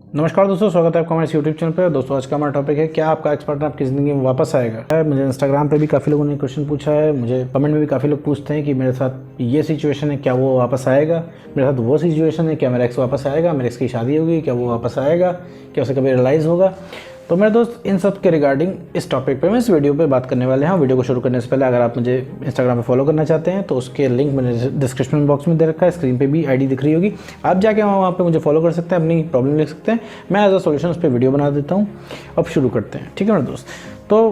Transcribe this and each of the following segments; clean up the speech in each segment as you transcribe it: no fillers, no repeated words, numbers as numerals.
नमस्कार दोस्तों, स्वागत है आपका हमारे यूट्यूब चैनल पर। दोस्तों आज का हमारा टॉपिक है, क्या आपका एक्स पार्टनर आपकी ज़िंदगी में वापस आएगा। मुझे इंस्टाग्राम पे भी काफ़ी लोगों ने क्वेश्चन पूछा है, मुझे कमेंट में भी काफ़ी लोग पूछते हैं कि मेरे साथ ये सिचुएशन है, क्या वो वापस आएगा। मेरे साथ वो सिचुएशन है, क्या मेरा एक्स वापस आएगा। मेरे एक्स की शादी होगी, क्या वो वापस आएगा, क्या उसे कभी रियलाइज़ होगा। तो मेरे दोस्त, इन सब के रिगार्डिंग इस टॉपिक पे मैं इस वीडियो पे बात करने वाले हैं। वीडियो को शुरू करने से पहले अगर आप मुझे इंस्टाग्राम पे फॉलो करना चाहते हैं तो उसके लिंक मैंने डिस्क्रिप्शन बॉक्स में दे रखा है, स्क्रीन पे भी आईडी दिख रही होगी। आप जाके वहाँ पे मुझे फॉलो कर सकते हैं, अपनी प्रॉब्लम लिख सकते हैं, मैं एज अ सोल्यूशन उस पर वीडियो बना देता हूँ। अब शुरू करते हैं, ठीक है मेरे दोस्त। तो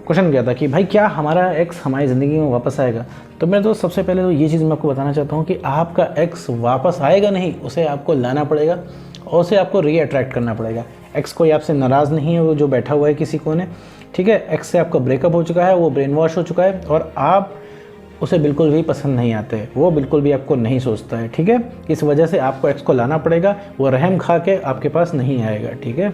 क्वेश्चन क्या था कि भाई क्या हमारा एक्स हमारी ज़िंदगी में वापस आएगा। तो मेरे दोस्त, सबसे पहले तो ये चीज़ मैं आपको बताना चाहता हूँ कि आपका एक्स वापस आएगा नहीं, उसे आपको लाना पड़ेगा और उसे आपको रीअट्रैक्ट करना पड़ेगा। एक्स कोई आपसे नाराज़ नहीं है, वो जो बैठा हुआ है किसी कोने, ठीक है। एक्स से आपका ब्रेकअप हो चुका है, वो ब्रेन वॉश हो चुका है और आप उसे बिल्कुल भी पसंद नहीं आते, वो बिल्कुल भी आपको नहीं सोचता है, ठीक है। इस वजह से आपको एक्स को लाना पड़ेगा। वो रहम खा के आपके पास नहीं आएगा, ठीक है।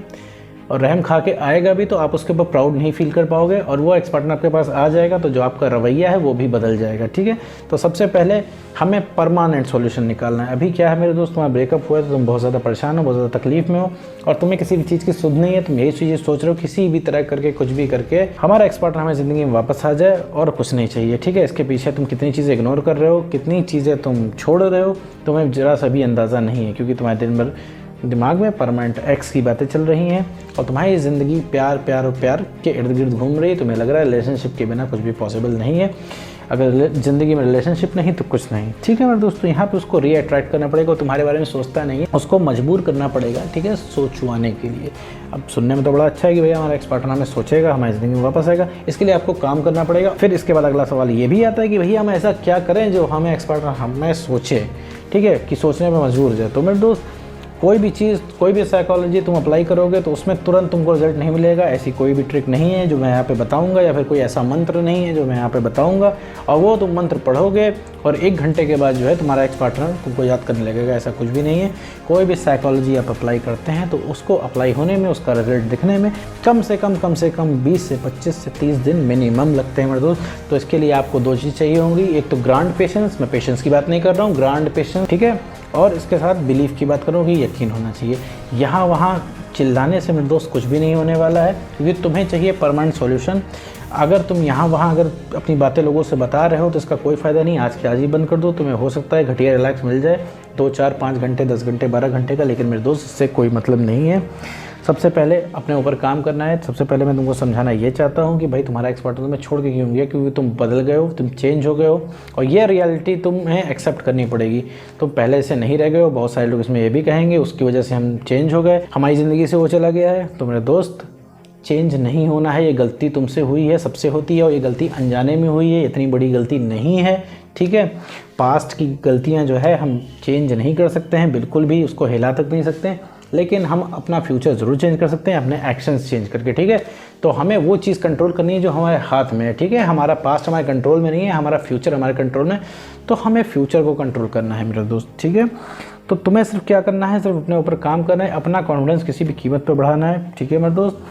और रहम खा के आएगा भी तो आप उसके ऊपर प्राउड नहीं फील कर पाओगे और वो एक्स पार्टनर आपके पास आ जाएगा तो जो आपका रवैया है वो भी बदल जाएगा, ठीक है। तो सबसे पहले हमें परमानेंट सॉल्यूशन निकालना है। अभी क्या है मेरे दोस्त, तुम्हारा ब्रेकअप हुआ है तो तुम बहुत ज़्यादा परेशान हो, बहुत ज़्यादा तकलीफ में हो और तुम्हें किसी भी चीज़ की सुध नहीं है। तुम यही चीज़ें सोच रहे हो किसी भी तरह करके, कुछ भी करके हमारा एक्स पार्टनर हमारी ज़िंदगी में वापस आ जाए और कुछ नहीं चाहिए, ठीक है। इसके पीछे तुम कितनी चीज़ें इग्नोर कर रहे हो, कितनी चीज़ें तुम छोड़ रहे हो, तुम्हें ज़रा सा भी अंदाज़ा नहीं है, क्योंकि तुम्हारे दिन भर दिमाग में परमानेंट एक्स की बातें चल रही हैं और तुम्हारी ज़िंदगी प्यार प्यार और प्यार के इर्द गिर्द घूम रही है। तुम्हें लग रहा है रिलेशनशिप के बिना कुछ भी पॉसिबल नहीं है। अगर ज़िंदगी में रिलेशनशिप नहीं तो कुछ नहीं, ठीक है मेरे दोस्तों। यहाँ पे उसको रीअट्रैक्ट करना पड़ेगा, तुम्हारे बारे में सोचता नहीं है, उसको मजबूर करना पड़ेगा, ठीक है, सोचवाने के लिए। अब सुनने में तो बड़ा अच्छा है कि भैया हमारा एक्स पार्टनर हमें सोचेगा, हमारी ज़िंदगी में वापस आएगा। इसके लिए आपको काम करना पड़ेगा। फिर इसके बाद अगला सवाल ये भी आता है कि भैया हम ऐसा क्या करें जो हमें एक्स पार्टनर हमें सोचे, ठीक है, कि सोचने पर मजबूर जाए। तो मेरे दोस्त, कोई भी चीज़, कोई भी साइकोलॉजी तुम अप्लाई करोगे तो उसमें तुरंत तुमको रिजल्ट नहीं मिलेगा। ऐसी कोई भी ट्रिक नहीं है जो मैं यहाँ पे बताऊंगा, या फिर कोई ऐसा मंत्र नहीं है जो मैं यहाँ पे बताऊंगा और वो तुम मंत्र पढ़ोगे और 1 घंटे के बाद जो है तुम्हारा एक्स पार्टनर तुमको याद करने लगेगा। ऐसा कुछ भी नहीं है। कोई भी साइकोलॉजी आप अप्लाई करते हैं तो उसको अप्लाई होने में, उसका रिजल्ट दिखने में कम से कम 20 से 25 से 30 दिन मिनिमम लगते हैं मेरे दोस्त। तो इसके लिए आपको 2 चीज़ चाहिए होंगी। एक तो ग्रांड पेशेंस, मैं पेशेंस की बात नहीं कर रहा हूँ, ग्रांड पेशेंस, ठीक है। और इसके साथ बिलीफ की बात करूँ कि यकीन होना चाहिए। यहाँ वहाँ चिल्लाने से मेरे दोस्त कुछ भी नहीं होने वाला है, क्योंकि तुम्हें चाहिए परमानेंट सॉल्यूशन। अगर तुम यहाँ वहाँ अगर अपनी बातें लोगों से बता रहे हो तो इसका कोई फ़ायदा नहीं। आज के आज ही बंद कर दो। तुम्हें हो सकता है घटिया रिलैक्स मिल जाए 2, 4, 5 घंटे, 10 घंटे, 12 घंटे का, लेकिन मेरे दोस्त इससे कोई मतलब नहीं है। सबसे पहले अपने ऊपर काम करना है। सबसे पहले मैं तुमको समझाना ये चाहता हूँ कि भाई तुम्हारा एक्स पार्टनर तुम्हें छोड़ के क्यों गया, क्योंकि तुम बदल गए हो, तुम चेंज हो गए हो और ये रियलिटी तुम्हें एक्सेप्ट करनी पड़ेगी। तुम पहले से नहीं रह गए हो। बहुत सारे लोग इसमें ये भी कहेंगे उसकी वजह से हम चेंज हो गए, हमारी ज़िंदगी से वो चला गया है। तो मेरे दोस्त, चेंज नहीं होना है। ये गलती तुमसे हुई है, सबसे होती है और ये गलती अनजाने में हुई है, इतनी बड़ी गलती नहीं है, ठीक है। पास्ट की गलतियाँ जो है हम चेंज नहीं कर सकते हैं, बिल्कुल भी उसको हिला तक नहीं सकते हैं, लेकिन हम अपना फ्यूचर ज़रूर चेंज कर सकते हैं अपने एक्शंस चेंज करके, ठीक है। तो हमें वो चीज़ कंट्रोल करनी है जो हमारे हाथ में है, ठीक है। हमारा पास्ट हमारे कंट्रोल में नहीं है, हमारा फ्यूचर हमारे कंट्रोल में। तो हमें फ्यूचर को कंट्रोल करना है मेरे दोस्त, ठीक है। तो तुम्हें सिर्फ क्या करना है, सिर्फ अपने ऊपर काम करना है, अपना कॉन्फिडेंस किसी भी कीमत पर बढ़ाना है, ठीक है मेरे दोस्त।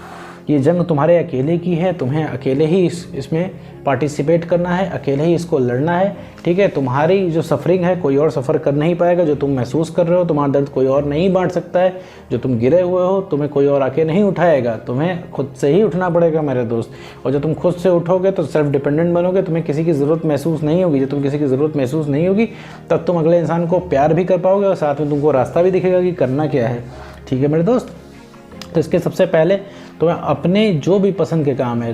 ये जंग तुम्हारे अकेले की है, तुम्हें अकेले ही इसमें पार्टिसिपेट करना है, अकेले ही इसको लड़ना है, ठीक है। तुम्हारी जो सफरिंग है कोई और सफ़र कर नहीं पाएगा। जो तुम महसूस कर रहे हो, तुम्हारा दर्द कोई और नहीं बांट सकता है। जो तुम गिरे हुए हो, तुम्हें कोई और आके नहीं उठाएगा, तुम्हें खुद से ही उठना पड़ेगा मेरे दोस्त। और जब तुम खुद से उठोगे तो सेल्फ डिपेंडेंट बनोगे, तुम्हें किसी की ज़रूरत महसूस नहीं होगी। जब तुम किसी की ज़रूरत महसूस नहीं होगी तब तुम अगले इंसान को प्यार भी कर पाओगे और साथ में तुमको रास्ता भी दिखेगा कि करना क्या है, ठीक है मेरे दोस्त। तो इसके सबसे पहले तो मैं अपने जो भी पसंद के काम है,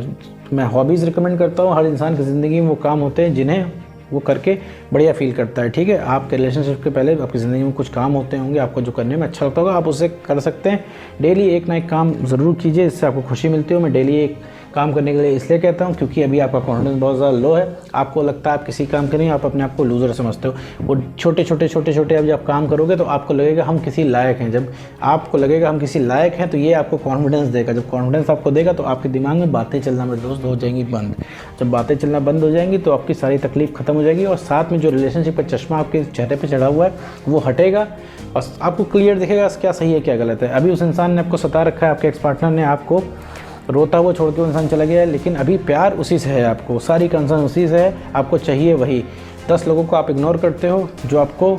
मैं हॉबीज़ रिकमेंड करता हूँ। हर इंसान की ज़िंदगी में वो काम होते हैं जिन्हें वो करके बढ़िया फील करता है, ठीक है। आपके रिलेशनशिप के पहले आपकी ज़िंदगी में कुछ काम होते होंगे आपको जो करने में अच्छा लगता होगा, आप उसे कर सकते हैं। डेली एक ना एक काम ज़रूर कीजिए, इससे आपको खुशी मिलती हो। मैं डेली एक काम करने के लिए इसलिए कहता हूँ क्योंकि अभी आपका कॉन्फिडेंस बहुत ज़्यादा लो है। आपको लगता है आप किसी काम के नहीं, आप अपने आप को लूज़र समझते हो। वो छोटे छोटे अब जब काम करोगे तो आपको लगेगा हम किसी लायक हैं। जब आपको लगेगा हम किसी लायक हैं तो ये आपको कॉन्फिडेंस देगा। जब कॉन्फिडेंस आपको देगा तो आपके दिमाग में बातें चलना मेरे दोस्त हो जाएंगी बंद। जब बातें चलना बंद हो जाएंगी तो आपकी सारी तकलीफ खत्म हो जाएगी और साथ में जो रिलेशनशिप का चश्मा आपके चेहरे पर चढ़ा हुआ है वो हटेगा और आपको क्लियर दिखेगा क्या सही है क्या गलत है। अभी उस इंसान ने आपको सता रखा है, आपके एक्स पार्टनर ने आपको रोता हुआ छोड़ के वो इंसान चला गया है, लेकिन अभी प्यार उसी से है, आपको सारी कंसर्न उसी से है, आपको चाहिए वही। 10 लोगों को आप इग्नोर करते हो जो आपको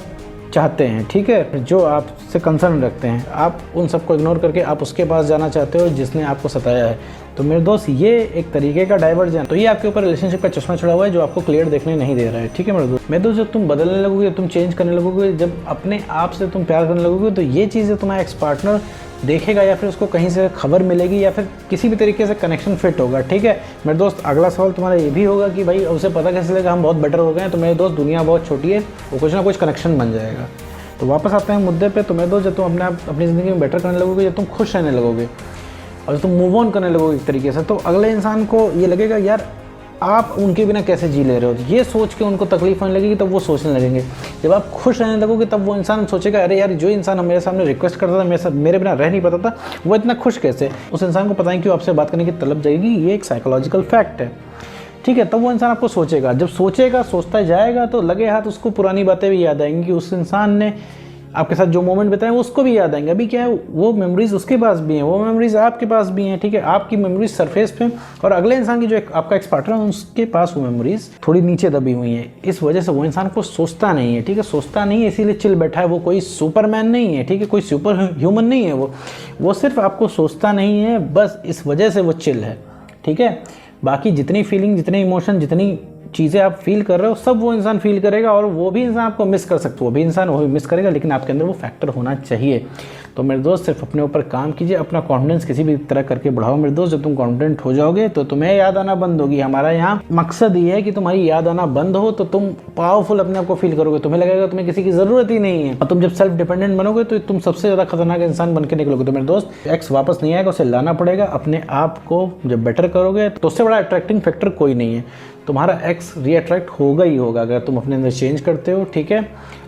चाहते हैं, ठीक है, जो आपसे कंसर्न रखते हैं, आप उन सबको इग्नोर करके आप उसके पास जाना चाहते हो जिसने आपको सताया है। तो मेरे दोस्त ये एक तरीके का डाइवर्जन, तो ये आपके ऊपर रिलेशनशिप का चश्मा चढ़ा हुआ है जो आपको क्लियर देखने नहीं दे रहा है, ठीक है मेरे दोस्त जब तुम बदलने लगोगे, तुम चेंज करने लगोगे, जब अपने आप से तुम प्यार करने लगोगे, तो ये चीज़ें तुम्हारा एक्स पार्टनर देखेगा या फिर उसको कहीं से खबर मिलेगी या फिर किसी भी तरीके से कनेक्शन फिट होगा, ठीक है मेरे दोस्त। अगला सवाल तुम्हारा ये भी होगा कि भाई उसे पता कैसे लगेगा हम बहुत बेटर हो गए हैं। तो मेरे दोस्त दुनिया बहुत छोटी है, वो कुछ ना कुछ कनेक्शन बन जाएगा। तो वापस आते हैं मुद्दे पे। तो मेरे दोस्त जब तुम अपनी ज़िंदगी में बेटर करने लगोगे, जब तुम खुश रहने लगोगे और जब तुम मूव ऑन करने लगोगे एक तरीके से, तो अगले इंसान को ये लगेगा यार आप उनके बिना कैसे जी ले रहे हो। ये सोच के उनको तकलीफ होने लगेगी, तब वो सोचने लगेंगे। जब आप खुश रहने लगोगे तब वो इंसान सोचेगा अरे यार जो इंसान मेरे सामने रिक्वेस्ट करता था, मेरे बिना रह नहीं पाता था, वो इतना खुश कैसे। उस इंसान को पता है कि आपसे बात करने की तलब जाएगी, ये एक साइकोलॉजिकल फैक्ट है, ठीक है। तब वो इंसान आपको सोचेगा, जब सोचेगा सोचता जाएगा तो लगे हाथ उसको पुरानी बातें भी याद आएंगी कि उस इंसान ने आपके साथ जो मोमेंट बताए वो उसको भी याद आएंगे। अभी क्या है, वो मेमोरीज उसके पास भी हैं, वो मेमोरीज आपके पास भी हैं, ठीक है। आपकी मेमोरीज सरफेस पे और अगले इंसान की जो आपका एक्स पार्टनर है उसके पास वो मेमोरीज थोड़ी नीचे दबी हुई हैं। इस वजह से वो इंसान को सोचता नहीं है, ठीक है, सोचता नहीं है, इसीलिए चिल बैठा है। वो कोई सुपरमैन नहीं है, ठीक है, कोई सुपर ह्यूमन नहीं है, वो सिर्फ आपको सोचता नहीं है, बस इस वजह से वो चिल है, ठीक है। बाकी जितनी फीलिंग, जितने इमोशन, जितनी चीज़ें आप फील कर रहे हो सब वो इंसान फील करेगा और वो भी इंसान आपको मिस कर सकता है, वो भी इंसान वो भी मिस करेगा, लेकिन आपके अंदर वो फैक्टर होना चाहिए। तो मेरे दोस्त सिर्फ अपने ऊपर काम कीजिए, अपना कॉन्फिडेंस किसी भी तरह करके बढ़ाओ मेरे दोस्त। जब तुम कॉन्फिडेंट हो जाओगे तो तुम्हें याद आना बंद होगी। हमारा यहाँ मकसद ये है कि तुम्हारी याद आना बंद हो, तो तुम पावरफुल अपने आप को फील करोगे, तुम्हें लगेगा तुम्हें किसी की ज़रूरत ही नहीं है। और तुम जब सेल्फ डिपेंडेंट बनोगे तो तुम सबसे ज़्यादा खतरनाक इंसान बन के निकलोगे। तो मेरे दोस्त एक्स वापस नहीं आएगा, उसे लाना पड़ेगा। अपने आप को जब बेटर करोगे तो उससे बड़ा अट्रैक्टिंग फैक्टर कोई नहीं है। तुम्हारा एक्स रीअट्रैक्ट होगा ही होगा अगर तुम अपने अंदर चेंज करते हो, ठीक है,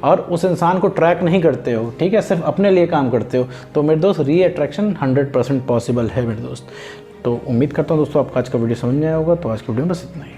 और उस इंसान को ट्रैक नहीं करते हो, ठीक है, सिर्फ अपने लिए काम करते हो। तो मेरे दोस्त रीअट्रैक्शन 100% पॉसिबल है मेरे दोस्त। तो उम्मीद करता हूँ दोस्तों आपको आज का वीडियो समझ में आया होगा। तो आज की वीडियो में बस इतना ही।